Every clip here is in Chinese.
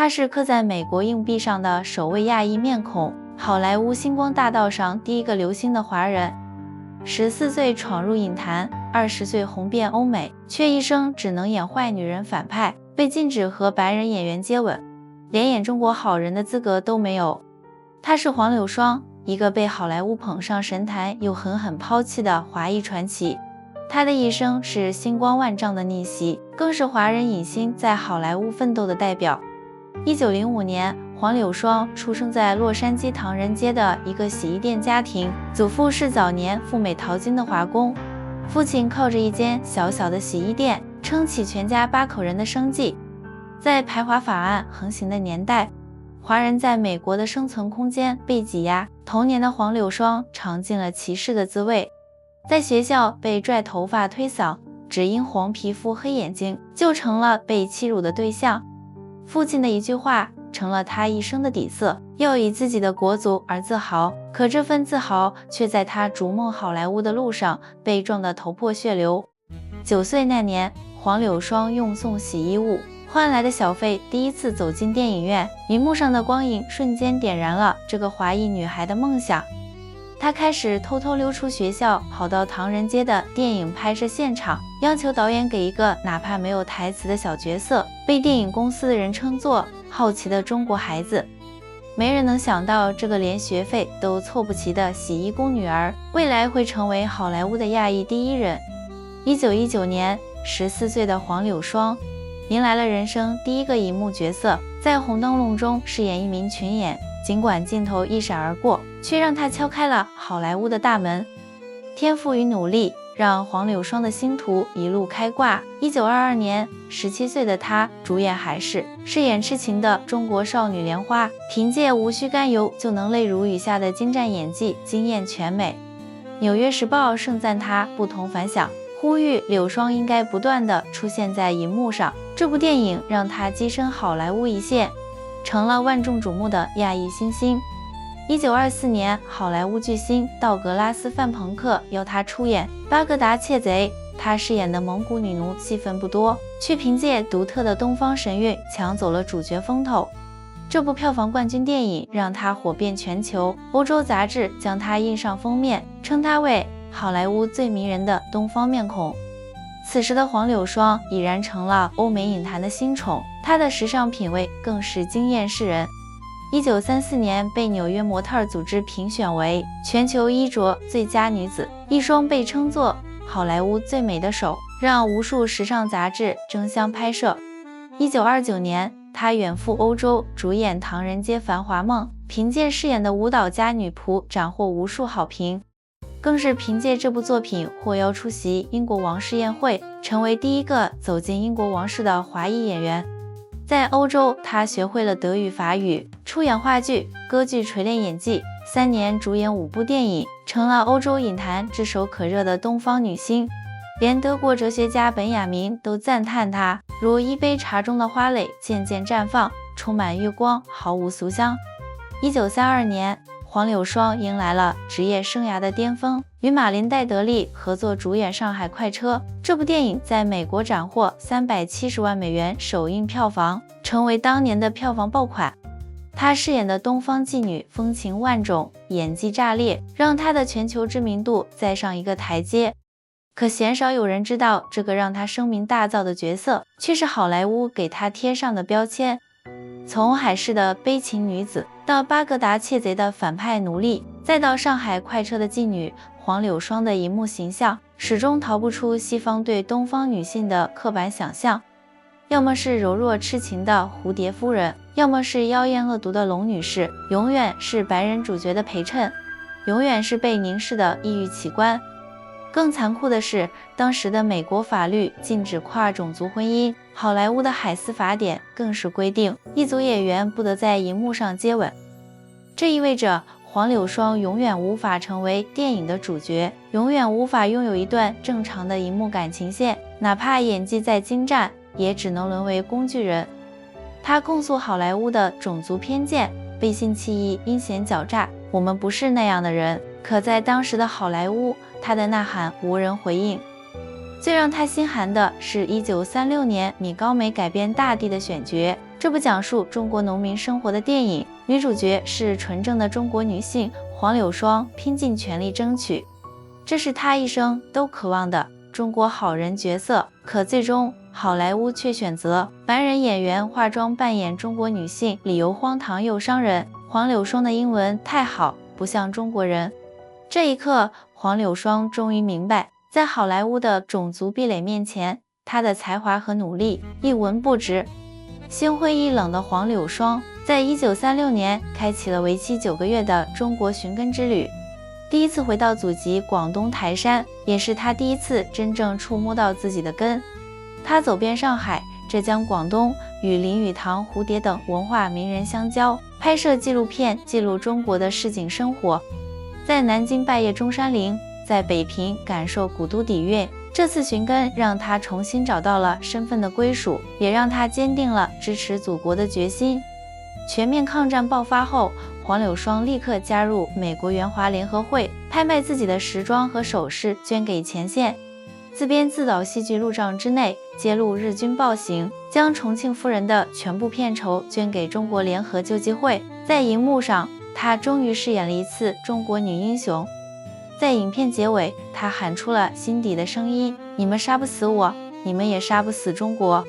他是刻在美国硬币上的首位亚裔面孔，好莱坞星光大道上第一个流星的华人。14岁闯入影坛，20岁红遍欧美，却一生只能演坏女人反派，被禁止和白人演员接吻，连演中国好人的资格都没有。他是黄柳霜，一个被好莱坞捧上神坛又狠狠抛弃的华裔传奇。他的一生是星光万丈的逆袭，更是华人影星在好莱坞奋斗的代表。1905年，黄柳霜出生在洛杉矶唐人街的一个洗衣店家庭，祖父是早年赴美淘金的华工，父亲靠着一间小小的洗衣店撑起全家8口人的生计。在排华法案横行的年代，华人在美国的生存空间被挤压，童年的黄柳霜尝尽了歧视的滋味，在学校被拽头发推搡，只因黄皮肤黑眼睛就成了被欺辱的对象。父亲的一句话成了他一生的底色，要以自己的国族而自豪，可这份自豪却在他逐梦好莱坞的路上被撞得头破血流。9岁那年，黄柳霜用送洗衣物换来的小费第一次走进电影院，荧幕上的光影瞬间点燃了这个华裔女孩的梦想。她开始偷偷溜出学校，跑到唐人街的电影拍摄现场，要求导演给一个哪怕没有台词的小角色，被电影公司的人称作好奇的中国孩子。没人能想到，这个连学费都凑不齐的洗衣工女儿，未来会成为好莱坞的亚裔第一人。1919年，14岁的黄柳霜迎来了人生第一个荧幕角色，在《红灯笼》中饰演一名群演，尽管镜头一闪而过，却让他敲开了好莱坞的大门。天赋与努力让黄柳霜的星途一路开挂。1922年，17岁的她主演《海市》，饰演痴情的中国少女莲花，凭借无需甘油就能泪如雨下的精湛演技惊艳全美。《纽约时报》盛赞她不同凡响，呼吁柳霜应该不断地出现在荧幕上。这部电影让她跻身好莱坞一线，成了万众瞩目的亚裔新星。1924年，好莱坞巨星道格拉斯·范朋克邀她出演《巴格达窃贼》，她饰演的蒙古女奴戏份不多，却凭借独特的东方神韵抢走了主角风头。这部票房冠军电影让她火遍全球，欧洲杂志将她印上封面，称她为好莱坞最迷人的东方面孔。此时的黄柳霜已然成了欧美影坛的新宠，她的时尚品味更是惊艳世人。1934年被纽约模特组织评选为全球衣着最佳女子，一双被称作好莱坞最美的手，让无数时尚杂志争相拍摄。1929年，她远赴欧洲主演《唐人街繁华梦》，凭借饰演的舞蹈家女仆斩获无数好评，更是凭借这部作品获邀出席英国王室宴会，成为第一个走进英国王室的华裔演员。在欧洲，她学会了德语、法语，出演话剧、歌剧，锤炼演技。3年主演5部电影，成了欧洲影坛炙手可热的东方女星。连德国哲学家本雅明都赞叹她，如一杯茶中的花蕾渐渐绽放，充满月光，毫无俗香。1932年，黄柳霜迎来了职业生涯的巅峰，与马琳戴德利合作主演《上海快车》。这部电影在美国斩获370万美元首映票房，成为当年的票房爆款。她饰演的东方妓女风情万种，演技炸裂，让她的全球知名度再上一个台阶。可鲜少有人知道，这个让她声名大噪的角色，却是好莱坞给她贴上的标签。从海市的悲情女子，到巴格达窃贼的反派奴隶，再到上海快车的妓女，黄柳霜的荧幕形象始终逃不出西方对东方女性的刻板想象，要么是柔弱痴情的蝴蝶夫人，要么是妖艳恶毒的龙女士，永远是白人主角的陪衬，永远是被凝视的异域奇观。更残酷的是，当时的美国法律禁止跨种族婚姻，好莱坞的海斯法典更是规定，一组演员不得在荧幕上接吻。这意味着黄柳霜永远无法成为电影的主角，永远无法拥有一段正常的荧幕感情线，哪怕演技再精湛，也只能沦为工具人。他控诉好莱坞的种族偏见、背信弃义、阴险狡诈，我们不是那样的人。可在当时的好莱坞，他的呐喊无人回应。最让他心寒的是1936年米高梅改编《大地的选角》，这部讲述中国农民生活的电影，女主角是纯正的中国女性黄柳霜，拼尽全力争取，这是她一生都渴望的中国好人角色。可最终好莱坞却选择白人演员化妆扮演中国女性，理由荒唐又伤人。黄柳霜的英文太好，不像中国人。这一刻，黄柳霜终于明白，在好莱坞的种族壁垒面前，她的才华和努力一文不值。心灰意冷的黄柳霜在1936年开启了为期9个月的中国寻根之旅。第一次回到祖籍广东台山，也是他第一次真正触摸到自己的根。他走遍上海、浙江、广东，与林语堂、蝴蝶等文化名人相交，拍摄纪录片记录中国的市井生活。在南京拜谒中山陵，在北平感受古都底蕴。这次寻根让他重新找到了身份的归属，也让他坚定了支持祖国的决心。全面抗战爆发后，黄柳霜立刻加入美国援华联合会，拍卖自己的时装和首饰捐给前线。自编自导戏剧《路障之内》揭露日军暴行，将重庆夫人的全部片酬捐给中国联合救济会。在荧幕上，她终于饰演了一次中国女英雄。在影片结尾，她喊出了心底的声音：你们杀不死我，你们也杀不死中国。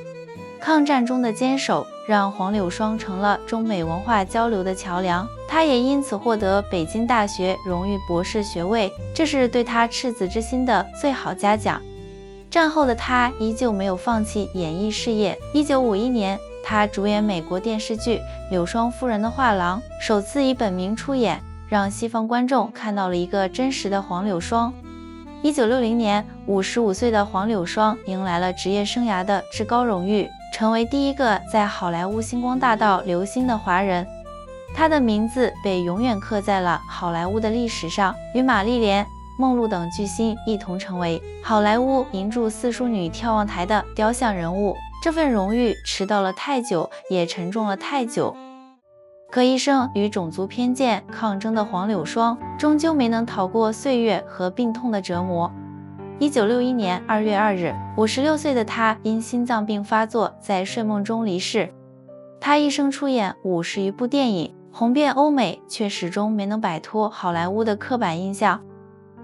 抗战中的坚守让黄柳霜成了中美文化交流的桥梁，她也因此获得北京大学荣誉博士学位，这是对她赤子之心的最好嘉奖。战后的她依旧没有放弃演艺事业。1951年，她主演美国电视剧《柳霜夫人的画廊》，首次以本名出演，让西方观众看到了一个真实的黄柳霜。1960年，55岁的黄柳霜迎来了职业生涯的至高荣誉，成为第一个在好莱坞星光大道流星的华人。她的名字被永远刻在了好莱坞的历史上，与玛丽莲、梦露等巨星一同成为好莱坞银柱四淑女眺望台的雕像人物。这份荣誉迟到了太久，也沉重了太久。可一生与种族偏见抗争的黄柳霜，终究没能逃过岁月和病痛的折磨。1961年2月2日，56岁的她因心脏病发作，在睡梦中离世。她一生出演50余部电影，红遍欧美，却始终没能摆脱好莱坞的刻板印象。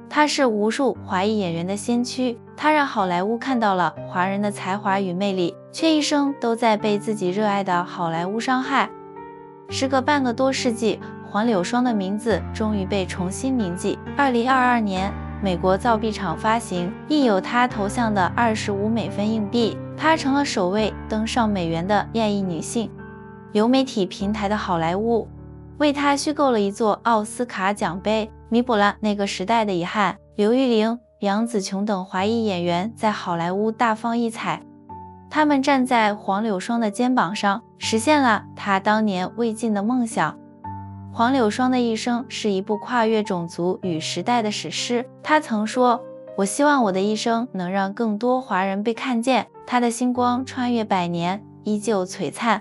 她是无数华裔演员的先驱，她让好莱坞看到了华人的才华与魅力，却一生都在被自己热爱的好莱坞伤害。时隔半个多世纪，黄柳霜的名字终于被重新铭记。2022年，美国造币厂发行印有她头像的25美分硬币，她成了首位登上美元的亚裔女性。流媒体平台的好莱坞为她虚构了一座奥斯卡奖杯，弥补了那个时代的遗憾。刘玉玲、杨紫琼等华裔演员在好莱坞大放异彩，他们站在黄柳霜的肩膀上，实现了她当年未尽的梦想。黄柳霜的一生是一部跨越种族与时代的史诗。她曾说：“我希望我的一生能让更多华人被看见。”她的星光穿越百年，依旧璀璨。